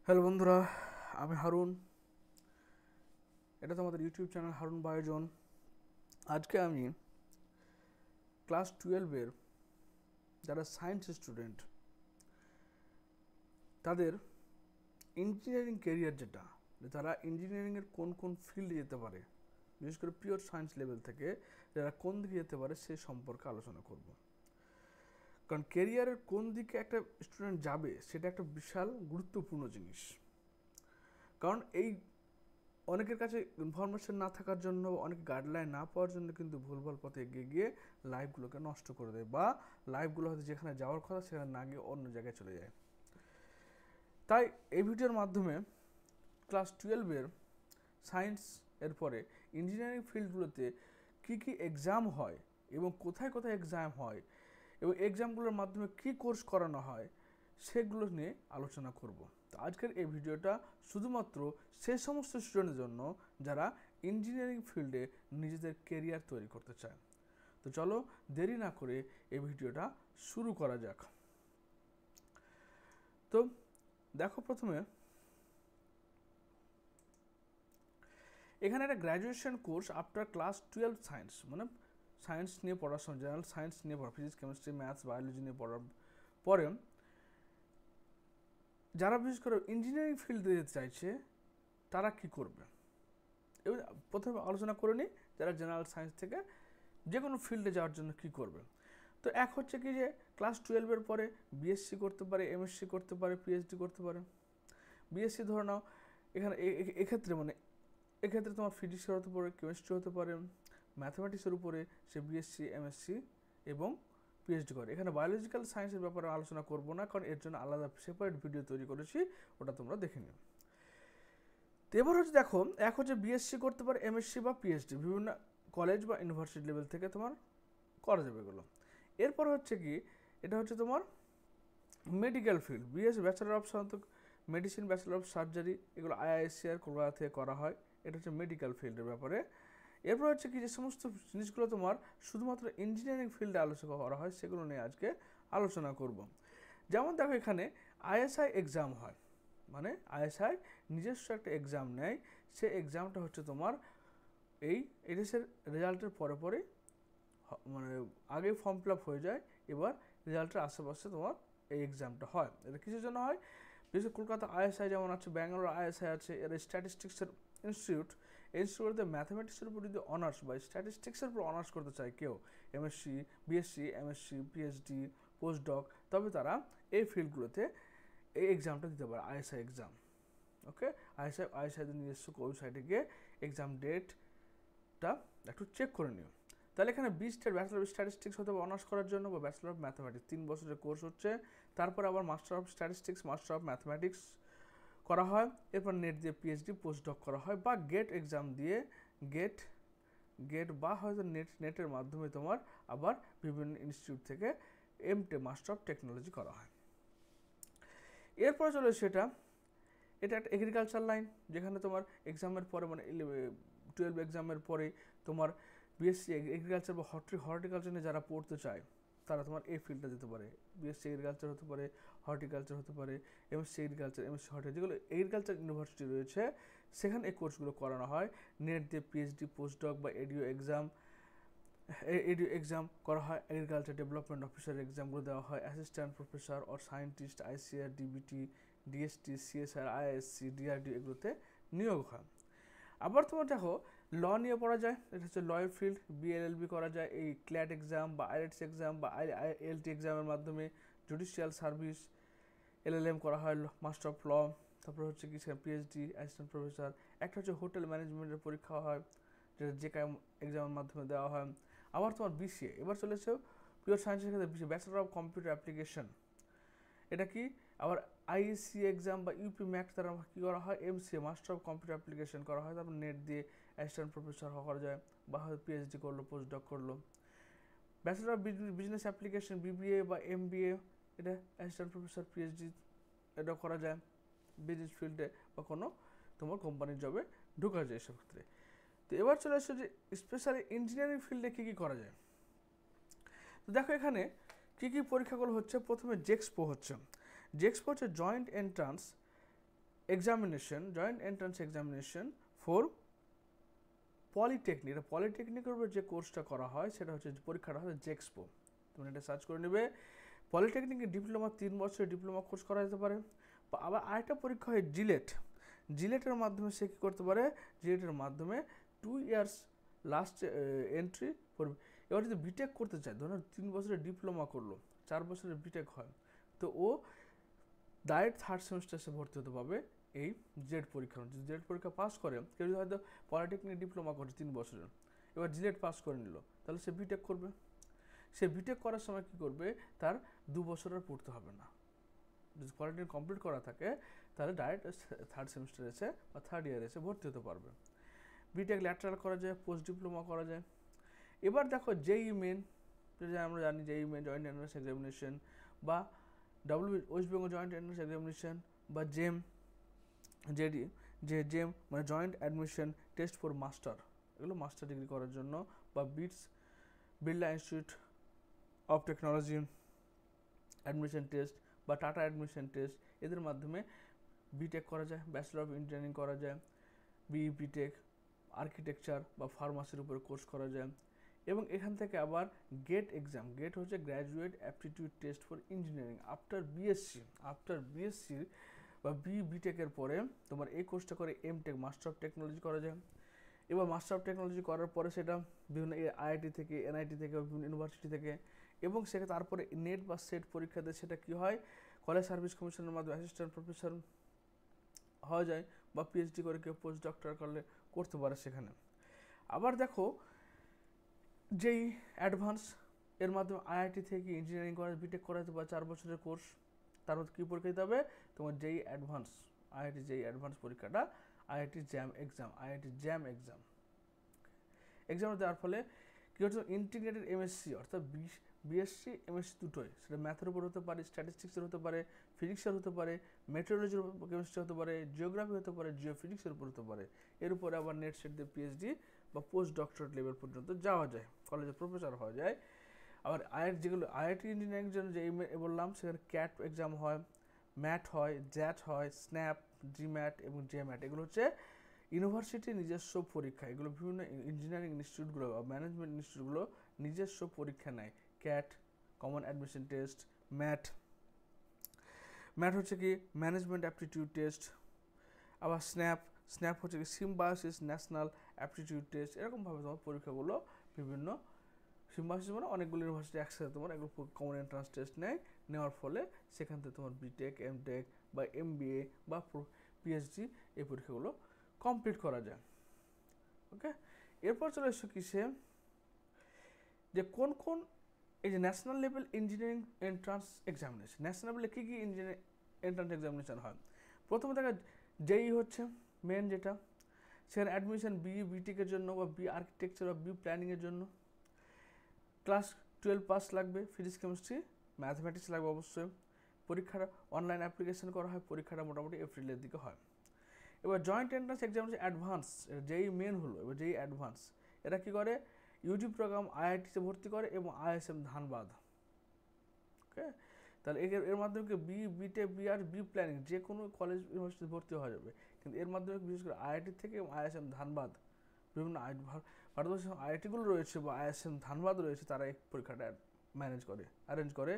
Hello বন্ধুরা, আমি হারুন। এটা তো আমাদের ইউটিউব চ্যানেল হারুন বায়োজন। আজকে আমি ক্লাস 12-এর যারা সায়েন্স স্টুডেন্ট তাদের ইঞ্জিনিয়ারিং কেরিয়ার যেটা, তারা ইঞ্জিনিয়ারিংয়ের কোন কোন ফিল্ডে যেতে পারে, বিশেষ করে পিওর সায়েন্স লেভেল থেকে যারা কোন দিকে যেতে পারে সে সম্পর্কে আলোচনা করব। কারণ কেরিয়ারের কোন দিকে একটা স্টুডেন্ট যাবে সেটা একটা বিশাল গুরুত্বপূর্ণ জিনিস। কারণ এই অনেকের কাছে ইনফরমেশন না থাকার জন্য, অনেক গাইডলাইন না পাওয়ার জন্য কিন্তু ভুলভাল পথে এগিয়ে গিয়ে লাইফগুলোকে নষ্ট করে দেয়, বা লাইফগুলো হয়তো যেখানে যাওয়ার কথা সেখানে না গিয়ে অন্য জায়গায় চলে যায়। তাই এই ভিডিওর মাধ্যমে ক্লাস 12-এর সায়েন্স এর পরে ইঞ্জিনিয়ারিং ফিল্ডগুলোতে কী কী এক্সাম হয় এবং কোথায় কোথায় এক্সাম হয় এবং এক্সামগুলোর মাধ্যমে কী কোর্স করানো হয় সেগুলো নিয়ে আলোচনা করব। তো আজকের এই ভিডিওটা শুধুমাত্র সে সমস্ত স্টুডেন্টের জন্য যারা ইঞ্জিনিয়ারিং ফিল্ডে নিজেদের কেরিয়ার তৈরি করতে চায়। তো চলো দেরি না করে এই ভিডিওটা শুরু করা যাক। তো দেখো, প্রথমে এখানে একটা graduation course after class 12 science, মানে সায়েন্স নিয়ে পড়াশোনা, জেনারেল সায়েন্স নিয়ে পড়া, ফিজিক্স কেমিস্ট্রি ম্যাথস বায়োলজি নিয়ে পড়ার পরে যারা বিশেষ করে ইঞ্জিনিয়ারিং ফিল্ডে যেতে চাইছে তারা কি করবে। এবার প্রথমে আলোচনা করে নিই যারা জেনারেল সায়েন্স থেকে যে কোনো ফিল্ডে যাওয়ার জন্য কি করবে। তো এক হচ্ছে কি যে ক্লাস 12-এর পরে বিএসসি করতে পারে, এমএসসি করতে পারে, পিএইচডি করতে পারে। বিএসসি ধরে নাও, এখানে এক্ষেত্রে মানে এক্ষেত্রে তোমার ফিজিক্সের হতে পারে, কেমিস্ট্রি হতে পারে, ম্যাথামেটিক্সের উপরে সে বিএসসি, এমএসসি এবং পিএইচডি করে। এখানে বায়োলজিক্যাল সায়েন্সের ব্যাপারে আলোচনা করব না, কারণ এর জন্য আলাদা সেপারেট ভিডিও তৈরি করেছি, ওটা তোমরা দেখে নিও। তো এবার হচ্ছে দেখো, এক হচ্ছে বিএসসি করতে পারে, এমএসসি বা পিএইচডি বিভিন্ন কলেজ বা ইউনিভার্সিটি লেভেল থেকে তোমার করা যাবে এগুলো। এরপর হচ্ছে কি, এটা হচ্ছে তোমার medical field, bachelor of medicine, bachelor of surgery, এগুলো আইআইএসসিআর কলকাতা থেকে করা হয়। এটা হচ্ছে মেডিকেল ফিল্ডের ব্যাপারে। এরপর হচ্ছে কি, যে সমস্ত জিনিসগুলো তোমার শুধুমাত্র ইঞ্জিনিয়ারিং ফিল্ডে আলোচনা করা হয় সেগুলো নিয়ে আজকে আলোচনা করব। যেমন দেখো, এখানে আইএসআই এক্সাম হয়, মানে আইএসআই নিজস্ব একটা এক্সাম নেয়। সে এক্সামটা হচ্ছে তোমার এই এইচএসের রেজাল্টের পরে পরে, মানে আগে ফর্ম ফিল আপ হয়ে যায়, এবার রেজাল্টের আশেপাশে তোমার এই এক্সামটা হয়। এটা কিসের জন্য হয়? বিশেষ কলকাতা আইএসআই যেমন আছে, ব্যাঙ্গালোর আইএসআই আছে, এর স্ট্যাটিস্টিক্সের ইনস্টিটিউট। এই ইনস্টিটিউটে ম্যাথামেটিক্সের উপর যদি অনার্স বা স্ট্যাটিস্টিক্সের উপর অনার্স করতে চায় কেউ, MSc, BSc, MSc, PhD, post doc, তবে তারা এই ফিল্ডগুলোতে এই এক্সামটা দিতে পারে, আইএসআই এক্সাম। ওকে, আইএসআইদের নিজস্ব ওয়েবসাইটে গিয়ে এক্সাম ডেটটা একটু চেক করে নিও। তাহলে এখানে ব্যাচেলর অফ স্ট্যাটিস্টিক্স হতে হবে অনার্স করার জন্য, বা ব্যাচেলর অফ ম্যাথামেটিক্স 3 বছরের কোর্স হচ্ছে। তারপর আবার master of statistics, master of mathematics করা হয়। এরপর নেট দিয়ে পিএইচডি, পোস্ট ডক করা হয়, বা গেট এক্সাম দিয়ে গেট গেট বা হয়তো নেটের মাধ্যমে তোমার আবার বিভিন্ন ইনস্টিটিউট থেকে মাস্টার অফ টেকনোলজি করা হয়। এরপরে চলে সেটা, এটা একটা এগ্রিকালচার লাইন, যেখানে তোমার এক্সামের পরে, মানে 12 এক্সামের পরে তোমার বিএসসি এগ্রিকালচার বা হর্টিকালচার নিয়ে যারা পড়তে চায় তারা তোমার এই ফিল্ডটা যেতে পারে। বিএসসি এগ্রিকালচার হতে পারে, হর্টিকালচার হতে পারে, এমএসসি এগ্রিকালচার, এমএসসি হর্টি, যেগুলো এগ্রিকালচার ইউনিভার্সিটি রয়েছে সেখানে এই কোর্সগুলো করানো হয়। নেট দিয়ে পিএইচডি, পোস্ট ডক বা এডিও এক্সাম করা হয়। এগ্রিকালচার ডেভেলপমেন্ট অফিসার এক্সামগুলো দেওয়া হয়। Assistant professor or scientist, ICR, DBT, DST, CSR, ISC, DRD, এগুলোতে নিয়োগ হয়। আবার তোমার দেখো, ল নিয়ে পড়া যায়, এটা হচ্ছে লয়ের ফিল্ড। বিএলএলবি করা যায় এই ক্ল্যাট এক্সাম বা আইএলটিএস এক্সাম বা আইএলটি এক্সামের মাধ্যমে। জুডিশিয়াল সার্ভিস, এলএলএম করা হয়, মাস্টার অফ ল। তারপর হচ্ছে কি পিএইচডি, অ্যাসিস্ট্যান্ট প্রফেসর। একটা হচ্ছে হোটেল ম্যানেজমেন্টের পরীক্ষা হয়, যেটা জেকাম এক্সামের মাধ্যমে দেওয়া হয়। আবার তোমার বিসিএ, এবার চলেছে পিওর সায়েন্সের ক্ষেত্রে BCA, bachelor of computer application. এটা কি আবার আইএসসি এক্সাম বা ইউপি ম্যাক দ্বারা কী করা হয়, MCA, master of computer application করা হয়। তারপর নেট দিয়ে অ্যাসিস্ট্যান্ট প্রফেসর করা যায়, বা হয়তো পিএইচডি করলো, পোস্ট ডক করলো। Bachelor of business application, BBA বা এমবিএ, এটা অ্যাসিস্ট্যান্ট প্রফেসর, পিএইচডি, এটা করা যায় বিজনেস ফিল্ডে বা কোনো তোমার কোম্পানির জবে ঢোকা যায় এসব ক্ষেত্রে। তো এবার চলে আসছে যে স্পেশালি ইঞ্জিনিয়ারিং ফিল্ডে কী কী করা যায়। তো দেখো, এখানে কী কী পরীক্ষাগুলো হচ্ছে। প্রথমে জেক্সপো হচ্ছে, জেক্সপো হচ্ছে joint entrance examination, joint entrance examination for polytechnic. এটা পলিটেকনিকের উপর যে কোর্সটা করা হয় সেটা হচ্ছে পরীক্ষাটা হয় জেক্সপো। তুমি এটা সার্চ করে নেবে। পলিটেকনিকের ডিপ্লোমা 3 বছরের ডিপ্লোমা কোর্স করা যেতে পারে। বা আবার আরেকটা পরীক্ষা হয় জিলেট। জিলেটের মাধ্যমে সে কী করতে পারে, জিলেটের মাধ্যমে 2 ইয়ার্স লাস্ট এন্ট্রি করবে। এবার যদি বিটেক করতে চায়, ধরুন 3 বছরের ডিপ্লোমা করলো, 4 বছরের বিটেক হয়, তো ও ডাইরেক্ট 3rd সেমিস্টার সে ভর্তি হতে পারবে এই জেড পরীক্ষা। যদি জেড পরীক্ষা পাস করে, কেউ যদি হয়তো পলিটেকনিক ডিপ্লোমা করছে 3 বছরের, এবার জিলেট পাস করে নিল, তাহলে সে বিটেক করবে। সে বিটেক করার সময় কী করবে, তার 2 বছর আর পড়তে হবে না। যদি পলিটেকনিক কমপ্লিট করা থাকে তাহলে ডাইরেক্ট 3rd সেমিস্টার এসে বা 3rd ইয়ার এসে ভর্তি হতে পারবে। বিটেক ল্যাটারাল করা যায়, পোস্ট ডিপ্লোমা করা যায়। এবার দেখো জেই মেন, যেটা আমরা জানি জেই মেন জয়েন্ট এন্ট্রান্স এক্সামিনেশন, বা West Bengal joint entrance examination, বা জেম, জেম মানে joint admission test for master, এগুলো মাস্টার ডিগ্রি করার জন্য, বা Birla institute of technology admission test, বা টাটা অ্যাডমিশন টেস্ট, এদের মাধ্যমে বিটেক করা যায়, ব্যাচেলর অফ ইঞ্জিনিয়ারিং করা যায়, বিটেক আর্কিটেকচার বা ফার্মাসির উপরে কোর্স করা যায়। এবং এখান থেকে আবার গেট এক্সাম, গেট হচ্ছে graduate aptitude test for engineering after BSc বা বিটেকের পরে তোমার এই কোর্সটা করে এমটেক মাস্টার অফ টেকনোলজি করা যায়। এবার মাস্টার অফ টেকনোলজি করার পরে সেটা বিভিন্ন আইআইটি থেকে, এনআইটি থেকে, বিভিন্ন ইউনিভার্সিটি থেকে, এবং সেটা তারপরে নেট বা সেট পরীক্ষাতে সেটা কী হয়, কলেজ সার্ভিস কমিশনের মাধ্যমে অ্যাসিস্ট্যান্ট প্রফেসর হওয়া যায়, বা পিএইচডি করে কেউ পোস্ট ডক্টর করলে করতে পারে সেখানে। আবার দেখো যেই অ্যাডভান্স, এর মাধ্যমে আইআইটি থেকে ইঞ্জিনিয়ারিং করা, বিটেক করা যেতে পারে 4 বছরের কোর্স। তার মধ্যে কী পরীক্ষা দিতে হবে, তোমার যেই অ্যাডভান্স, আইআইটি যেই অ্যাডভান্স পরীক্ষাটা, আইআইটি জ্যাম এক্সাম দেওয়ার ফলে কী হচ্ছে, ইন্টিগ্রেটেড এমএসসি অর্থাৎ বিএসসি এমএসসি দুটোই, সেটা ম্যাথের উপর হতে পারে, স্ট্যাটিস্টিক্সের হতে পারে, ফিজিক্সের হতে পারে, মেট্রোলজির উপর কেমিস্ট্রি হতে পারে, জিওগ্রাফি হতে পারে, জিওফিজিক্সের উপর হতে পারে। এর উপরে আবার নেট সেট দিয়ে পিএইচডি বা পোস্ট ডক্টরেট লেভেল পর্যন্ত যাওয়া যায়, কলেজে প্রফেসর হওয়া যায়। আবার যেগুলো আইআইটি ইঞ্জিনিয়ারিং জন্য যে বললাম, সেখানে ক্যাট এক্সাম হয়, ম্যাট হয়, জ্যাট হয়, স্ন্যাপ, জিম্যাট এবং জেম্যাট, এগুলো হচ্ছে ইউনিভার্সিটির নিজস্ব পরীক্ষা। এগুলো বিভিন্ন ইঞ্জিনিয়ারিং ইনস্টিটিউটগুলো বা ম্যানেজমেন্ট ইনস্টিটিউটগুলো নিজস্ব পরীক্ষা নেয়। CAT common admission test, MAT হচ্ছে কি ম্যানেজমেন্ট অ্যাপটিটিউড টেস্ট, আবার স্ন্যাপ হচ্ছে কি সিম্বায়োসিস ন্যাশনাল অ্যাপটিটিউড টেস্ট। এরকমভাবে তোমার পরীক্ষাগুলো বিভিন্ন, সিম্বায়োসিস মানে অনেকগুলো ইউনিভার্সিটি একসাথে তোমার এগুলো কমন এন্ট্রান্স টেস্ট নেওয়ার ফলে সেখান থেকে তোমার বিটেক, এমটেক বা এমবিএ বা পিএইচডি এই পরীক্ষাগুলো কমপ্লিট করা যায়। ওকে, এরপর চলে এসো কিসে, যে কোন কোন এই যে national level engineering entrance examination, national লেভেলে কী কী ইঞ্জিনিয়ারিং এন্ট্রান্স এক্সামিনেশন হয়। প্রথমে দেখা যেই হচ্ছে মেন, যেটা সেখানে অ্যাডমিশন বিটেকের জন্য, বা আর্কিটেকচার বা প্ল্যানিংয়ের জন্য ক্লাস 12 পাস লাগবে, ফিজিক্স কেমিস্ট্রি ম্যাথমেটিক্স লাগবে অবশ্যই। পরীক্ষাটা অনলাইন অ্যাপ্লিকেশন করা হয়, পরীক্ষাটা মোটামুটি এপ্রিলের দিকে হয়। এবার জয়েন্ট এন্ট্রান্স এক্সামিনেশন অ্যাডভান্স, যেই মেন হলো, এবার যেই অ্যাডভান্স, এটা কী করে, ইউজি প্রোগ্রাম আইআইটিতে ভর্তি করে এবং আইএসএম ধানবাদ। ওকে, তাহলে এর মাধ্যমে বিটেক, প্ল্যানিং যে কোনো কলেজ ইউনিভার্সিটি ভর্তি হওয়া যাবে, কিন্তু এর মাধ্যমে বিশেষ করে আইআইটি থেকে এবং আইএসএম ধানবাদ, বিভিন্ন ভারতবর্ষের আইআইটিগুলো রয়েছে বা আইএসএম ধানবাদ রয়েছে, তারা এই পরীক্ষাটা অ্যারেঞ্জ করে,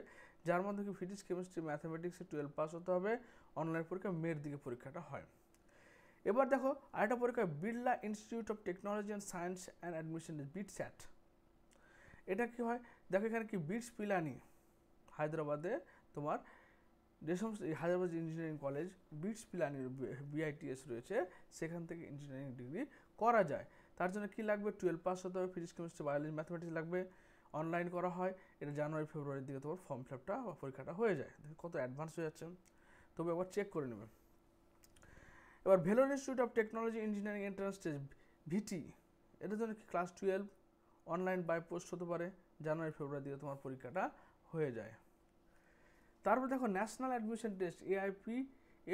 যার মধ্যে কি ফিজিক্স কেমিস্ট্রি ম্যাথামেটিক্সে 12 পাস হতে হবে। অনলাইন পরীক্ষা মের দিকে পরীক্ষাটা হয়। এবার দেখো আরেকটা পরীক্ষা, Birla institute of technology and science and admission, BITSAT. এটা কি হয়, দেখো এখানে কি বিটস পিলানি, হায়দ্রাবাদে তোমার যে সমস্ত হায়দ্রাবাদ ইঞ্জিনিয়ারিং কলেজ, বিটস পিলানির বিআইটিএস রয়েছে, সেখান থেকে ইঞ্জিনিয়ারিং ডিগ্রি করা যায়। তার জন্য কি লাগবে, 12 পাস হতে হবে, ফিজিক্স কেমিস্ট্রি বায়োলজি ম্যাথমেটিক্স লাগবে। অনলাইন করা হয়, এটা জানুয়ারি ফেব্রুয়ারির দিকে তোমার ফর্ম ফিল আপটা বা পরীক্ষাটা হয়ে যায়। কত অ্যাডভান্স হয়ে যাচ্ছে, তবে একবার চেক করে নেবে। এবার Vellore institute of technology engineering entrance test, VT, এটার জন্য কি ক্লাস 12 অনলাইন বাই পোস্ট হতে পারে, জানুয়ারি ফেব্রুয়ারি দিকে তোমার পরীক্ষাটা হয়ে যায়। তারপর দেখো ন্যাশনাল অ্যাডমিশন টেস্ট,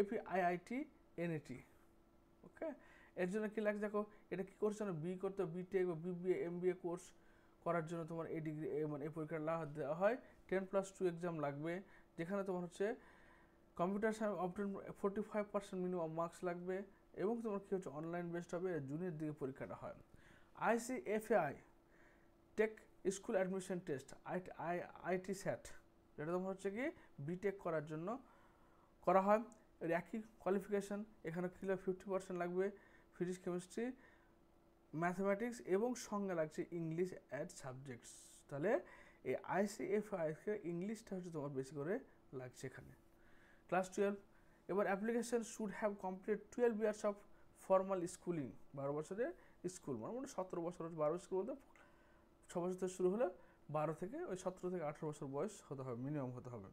এপিআইআইটি এনএটি। ওকে, এর জন্য কি লাগছে দেখো, এটা কি কোর্স জানো, করতে বিটেক বা বিবিএ এমবিএ কোর্স করার জন্য তোমার এই ডিগ্রি মানে এই পরীক্ষাটা দেওয়া হয়। 10+2 এক্সাম লাগবে, যেখানে তোমার হচ্ছে কম্পিউটার সায়েন্স অপ টু 45% মিনিমাম মার্কস লাগবে, এবং তোমার কী হচ্ছে অনলাইন বেসড হবে, জুনের দিকে পরীক্ষাটা হয়। ICFAI tech school admission test, IT SAT, যেটা তোমার হচ্ছে কি বিটেক করার জন্য করা হয়। এর একই কোয়ালিফিকেশান, এখানে কিলো 50% লাগবে ফিজিক্স, কেমিস্ট্রি, ম্যাথমেটিক্স, এবং সঙ্গে লাগছে ইংলিশ অ্যাড সাবজেক্টস। তাহলে এই ICFAI-কে ইংলিশটা হচ্ছে তোমার বেশি করে লাগছে এখানে। ক্লাস 12, এবার application should have complete 12 years of formal schooling, 12 বছরের স্কুল, মানে 17 বছর, 12 স্কুল বলতে 6 বছর থেকে শুরু হলে 12 থেকে ওই 17 থেকে 18 বছর বয়স হতে হবে, মিনিমাম হতে হবে।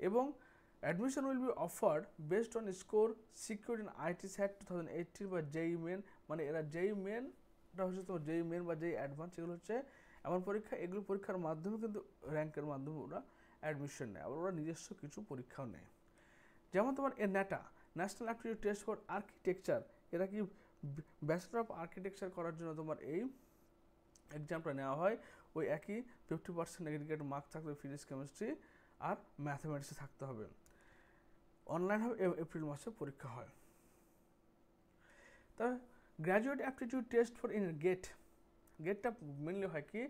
এবং admission will be offered based on score secured in IT SAT 2018 বা JEE মেন, মানে এরা JEE মেনটা হচ্ছে তোমার JEE মেন বা JEE অ্যাডভান্স, এগুলো হচ্ছে এমন পরীক্ষা, এগুলো পরীক্ষার মাধ্যমে কিন্তু র্যাঙ্কের মাধ্যমে ওরা অ্যাডমিশন নেয়, আবার ওরা নিজস্ব কিছু পরীক্ষাও নেয়। যেমন তোমার NATA, national aptitude test for architecture, এরা কি ব্যাচেলর অফ আর্কিটেকচার করার জন্য তোমার এই এক্সামটা নেওয়া হয়। ওই একই 50% এগ্রিগেট মার্ক থাকবে ফিজিক্স, কেমিস্ট্রি আর ম্যাথমেটিক্সে থাকতে হবে। অনলাইন হবে, এপ্রিল মাসে পরীক্ষা হয়। তার গ্র্যাজুয়েট অ্যাপটিটিউড টেস্ট ফর গেটটা মেনলি হয় কি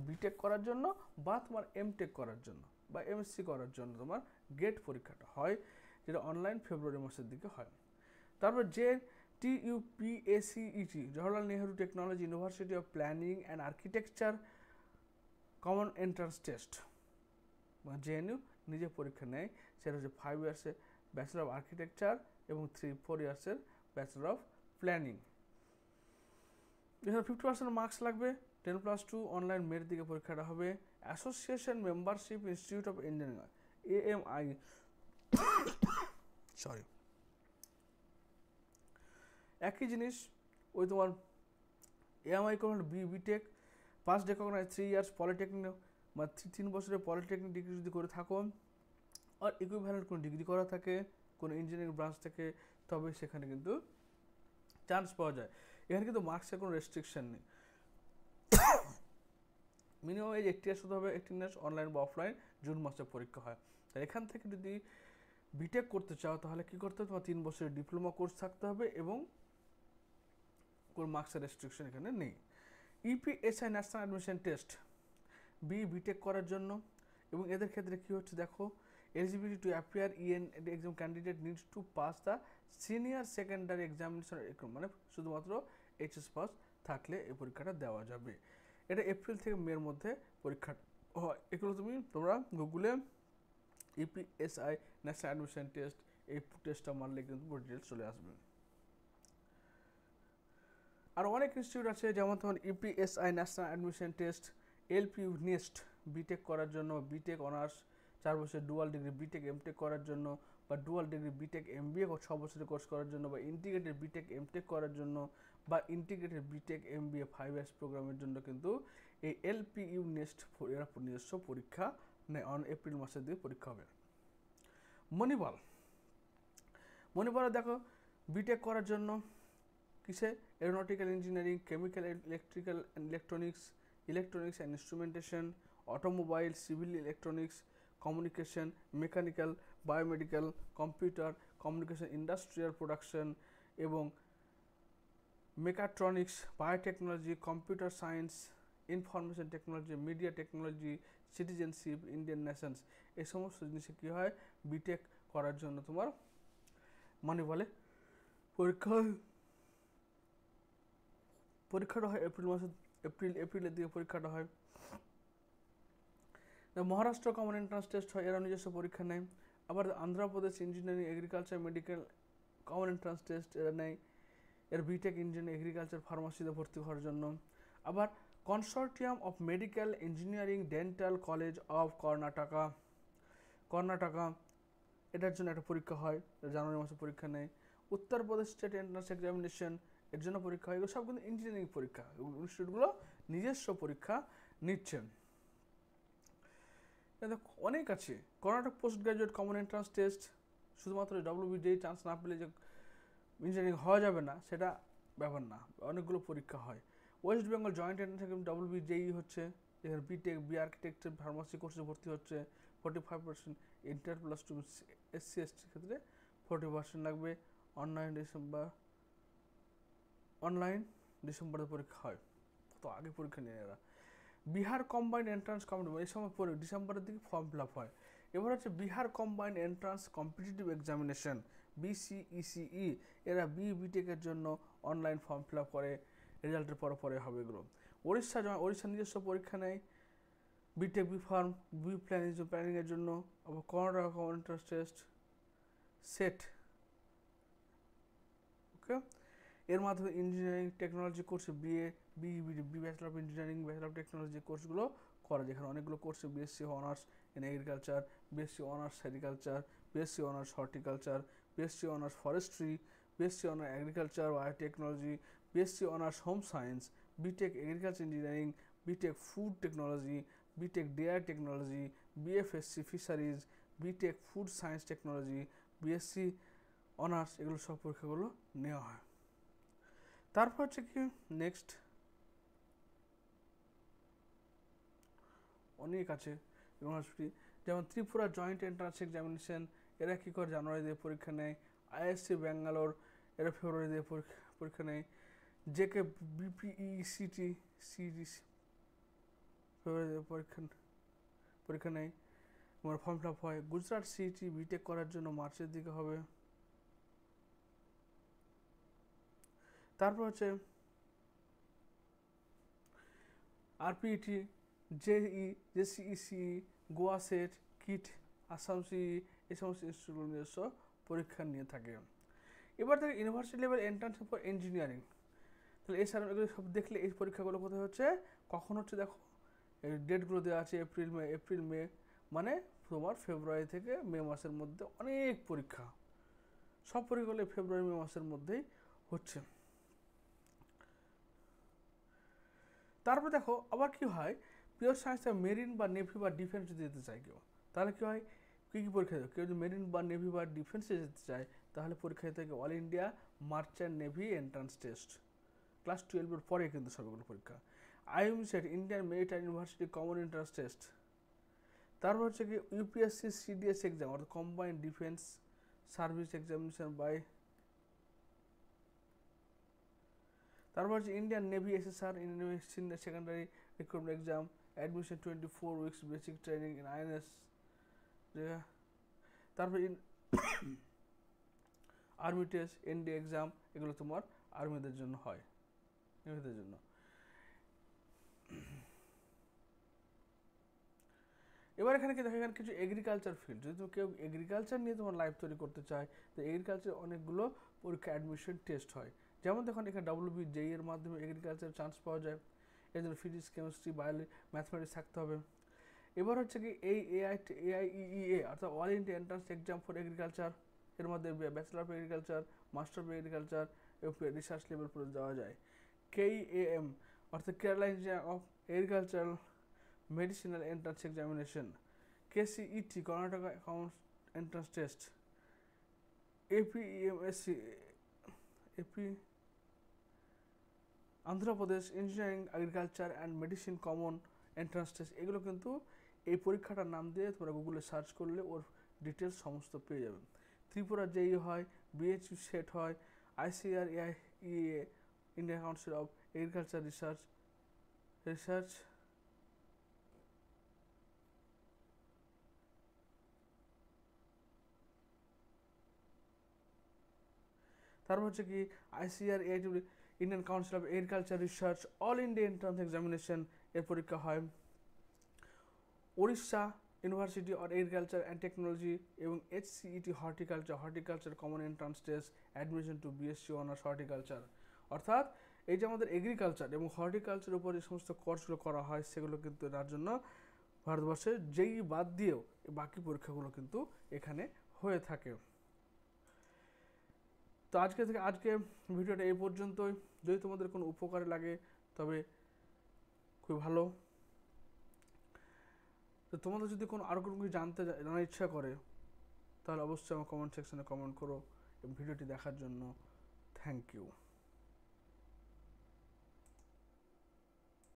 বিটেক করার জন্য বা তোমার এমটেক করার জন্য বা MSc করার জন্য তোমার গেট পরীক্ষাটা হয়, যেটা অনলাইন ফেব্রুয়ারি মাসের দিকে হয়। তারপর যে TUPACET, Jawaharlal Nehru technology university of planning and architecture common entrance test, মানে JNU নিজে পরীক্ষা নেয়, সেটা হচ্ছে 5 ইয়ার্সের ব্যাচেলর অফ আর্কিটেকচার এবং 4 ইয়ার্সের ব্যাচেলর অফ প্ল্যানিং। এখানে 50% মার্কস লাগবে, 10+2 অনলাইন মের দিকে পরীক্ষাটা হবে। Association membership institute of engineering, AMI, sorry, একই জিনিস, ওই তোমার AMI করলে BTech pass recognise 3 years polytechnic, মানে 3 বছরের পলিটেকনিক ডিগ্রি যদি করে থাকো আর ইকুইভ্যালেন্ট কোনো ডিগ্রি করা থাকে কোনো ইঞ্জিনিয়ারিং ব্রাঞ্চ থেকে, তবে সেখানে কিন্তু চান্স পাওয়া যায়। এখানে কিন্তু মার্কসের কোনো রেস্ট্রিকশন নেই, মিনিমাম এজ 80 ইয়ার্স হতে হবে, 18 ইয়ার্স, অনলাইন বা অফলাইন, জুন মাসে পরীক্ষা হয়। তাই এখান থেকে যদি বিটেক করতে চাও তাহলে কী করতে হবে, তোমার 3 বছরের ডিপ্লোমা কোর্স থাকতে হবে এবং কোনো মার্কসের রেস্ট্রিকশন এখানে নেই। EPSI national admission test, BTech করার জন্য, এবং এদের ক্ষেত্রে কী হচ্ছে দেখো, eligibility to appear in exam candidate needs to pass the senior secondary examination, মানে শুধুমাত্র HS পাস থাকলে এই পরীক্ষাটা দেওয়া যাবে। এটা এপ্রিল থেকে মের মধ্যে পরীক্ষা হয়। এগুলো তোমরা গুগলে EPSI ন্যাশনাল অ্যাডমিশন টেস্ট, এই টেস্টটা মারলে কিন্তু পুরো ডিটেলস চলে আসবে। আর অনেক ইনস্টিটিউট আছে, যেমন তোমার EPSI national admission test, LPU NEST BTech করার জন্য, বিটেক অনার্স 4 বছরের ডুয়াল ডিগ্রি বিটেক এমটেক করার জন্য, বা ডুয়াল ডিগ্রি বিটেক MBA 6 বছরের কোর্স করার জন্য, বা ইন্টিগ্রেটেড বিটেক এমটেক করার জন্য, বা ইন্টিগ্রেটেড বিটেক MBA 5 ইয়ার্স প্রোগ্রামের জন্য কিন্তু এই LPU নেস্ট এরা নিজস্ব পরীক্ষা নেয়, এপ্রিল মাসের দিকে পরীক্ষা হবে। মণিপালে দেখো বিটেক করার জন্য কিসে, aeronautical engineering, chemical, electrical and electronics and instrumentation, automobile, civil electronics, communication, mechanical, biomedical, computer, communication, industrial production এবং mechatronics, biotechnology, computer science, information technology, media technology, citizenship, Indian nations, এই সমস্ত জিনিসে কী হয়, বিটেক করার জন্য তোমার মণিপালে পরীক্ষাটা হয় এপ্রিলের দিকে পরীক্ষাটা হয়। মহারাষ্ট্র কমন এন্ট্রান্স টেস্ট হয়, এরা নিজস্ব পরীক্ষা নেয়। আবার Andhra Pradesh engineering, agriculture, medical common entrance test এরা নেয়, এর বিটেক ইঞ্জিনিয়ারিং, এগ্রিকালচার, ফার্মাসিতে ভর্তি হওয়ার জন্য। আবার consortium of medical engineering dental college of Karnataka এটার জন্য একটা পরীক্ষা হয়, জানুয়ারি মাসে পরীক্ষা নেয়। উত্তরপ্রদেশ স্টেট এন্ট্রান্স এক্সামিনেশন, এর জন্য পরীক্ষা হয়। এগুলো সব কিন্তু ইঞ্জিনিয়ারিং পরীক্ষা, ইনস্টিটিউটগুলো নিজস্ব পরীক্ষা নিচ্ছেন। অনেক আছে, Karnataka post graduate common entrance test, শুধুমাত্র WBJEE চান্স না পেলে যে ইঞ্জিনিয়ারিং হওয়া যাবে না সেটা ব্যাপার না, অনেকগুলো পরীক্ষা হয়। West Bengal joint entrance exam WBJEE হচ্ছে, এখানে বিটেক, আর্কিটেকচার, ফার্মাসি কোর্সে ভর্তি হচ্ছে, 45% ইন্টার প্লাস টু SC STর ক্ষেত্রে 40% লাগবে। অনলাইন ডিসেম্বরে পরীক্ষা হয়, তো আগে পরীক্ষা নিয়ে এরা। বিহার কম্বাইন্ড এন্ট্রান্স কম্পিটিটিভ, এই সময় পরে ডিসেম্বরের দিকে ফর্ম ফিল আপ হয়। এবার হচ্ছে Bihar combined entrance competitive examination BCECE, এরা বিটেকের জন্য অনলাইন ফর্ম ফিল আপ করে, রেজাল্টের পরে হবে এগুলো। উড়িষ্যা নিজস্ব পরীক্ষা নেয় বিটেক বি ফার্ম বি প্ল্যানিংয়ের জন্য। আবার Karnataka entrance test CET, okay. এর মাধ্যমে ইঞ্জিনিয়ারিং টেকনোলজি কোর্সে B bachelor of engineering, bachelor of technology কোর্সগুলো করা, যেখানে অনেকগুলো কোর্সে BSc honours in agriculture, BSc honours sericulture, BSc honours horticulture, BSc honours forestry, BSc honours agriculture biotechnology, BSc honours home science, BTech agriculture engineering, BTech food technology, BTech dairy technology, BFSc fisheries, BTech food science technology, BSc honours, এগুলো সব পরীক্ষাগুলো নেওয়া হয়। তারপর হচ্ছে কি next অনেক আছে ইউনিভার্সিটি, যেমন ত্রিপুরা জয়েন্ট এন্ট্রান্স এক্সামিনেশন, এরা কী করে জানুয়ারি দিয়ে পরীক্ষা নেয়। ISC ব্যাঙ্গালোর, এরা ফেব্রুয়ারি দিয়ে পরীক্ষা নেয়। JK BPECT সিরিজ ফেব্রুয়ারি দিয়ে পরীক্ষা নেয়, তোমার ফর্ম ফিল আপ হয়। গুজরাট CET বিটেক করার জন্য মার্চের দিকে হবে। তারপর হচ্ছে RPET, JEE, JCECE, Goa set, kit, Assam CE, এই সমস্ত ইনস্টিটিউটগুলো নিজস্ব পরীক্ষা নিয়ে থাকে। এবার থেকে university level entrance for engineering, তাহলে এছাড়া এগুলো সব দেখলে এই পরীক্ষাগুলো কোথায় হচ্ছে, কখন হচ্ছে দেখো এই ডেটগুলো দেওয়া আছে, এপ্রিল মে, মানে তোমার ফেব্রুয়ারি থেকে মে মাসের মধ্যে অনেক পরীক্ষা, সব পরীক্ষাগুলো ফেব্রুয়ারি মে মাসের মধ্যেই হচ্ছে। তারপর দেখো আবার কি হয়, পিওর সায়েন্স মেরিন বা নেভি বা ডিফেন্স যদি যেতে চায় কেউ, তাহলে কি হয়, কী পরীক্ষা দেবে, কেউ যদি মেরিন বা নেভি বা ডিফেন্সে যেতে চায়, তাহলে পরীক্ষা দিতে হবে all India merchant navy entrance test, class 12-এর পরে কিন্তু সবগুলো পরীক্ষা। IMSET, Indian maritime university common entrance test. তারপর হচ্ছে কি UPSC CDS এক্সাম, অর্থাৎ combined defence service examination by. তারপর হচ্ছে Indian navy SSR, Indian senior secondary recruitment exam, admission 24 weeks basic training in INS। তারপর আর্মি টেস্ট, ND এক্সাম, এগুলো তোমার আর্মিদের জন্য হয়, নেভিদের জন্য। এবার এখানে কি দেখো, এখানে কিছু এগ্রিকালচার ফিল্ড, যদি কেউ এগ্রিকালচার নিয়ে তোমার লাইফ তৈরি করতে চায়, তো এগ্রিকালচার অনেকগুলো পরীক্ষা অ্যাডমিশন টেস্ট হয়। যেমন দেখুন এখানে WBJEE এর মাধ্যমে এগ্রিকালচার চান্স পাওয়া যায়, এর জন্য ফিজিক্স, কেমিস্ট্রি, বায়োলজি, ম্যাথমেটিক্স থাকতে হবে। এবার হচ্ছে কি এই AIEEA, অর্থাৎ all India entrance exam for agriculture, এর মধ্যে bachelor of agriculture, master of agriculture এবং রিসার্চ লেভেল পর্যন্ত যাওয়া যায়। KEAM, অর্থাৎ Kerala institute of agricultural medicinal entrance examination. KCET, Karnataka accounts entrance test. APEMSC, Andhra Pradesh engineering agriculture and medicine common entrance test. এগুলো কিন্তু এই পরীক্ষাটার নাম দিয়ে তোমরা গুগলে সার্চ করলে ওর ডিটেলস সমস্ত পেয়ে যাবে। ত্রিপুরা JEE হয়, BHU সেট হয়, ICAR EA, Indian council of agriculture research. তারপর হচ্ছে কি ICAR Indian council of agriculture research, all India entrance examination, এর পরীক্ষা হয়। Orissa university of agriculture and technology এবং HCET horticulture common entrance test, admission to BSc honours horticulture. অর্থাৎ এই যে আমাদের এগ্রিকালচার এবং হর্টিকালচার উপর যে সমস্ত কোর্সগুলো করা হয়, সেগুলো কিন্তু তার জন্য ভারতবর্ষে JEE বাদ দিয়েও বাকি পরীক্ষাগুলো কিন্তু এখানে হয়ে থাকে। তো আজকে ভিডিওটা এই পর্যন্তই। যদি তোমাদের কোনো উপকারে লাগে তবে খুব ভালো। তো তোমাদের যদি আরও কোনো কিছু জানার ইচ্ছা করে, তাহলে অবশ্যই আমার কমেন্ট সেকশনে কমেন্ট করো, এবং ভিডিওটি দেখার জন্য থ্যাংক ইউ।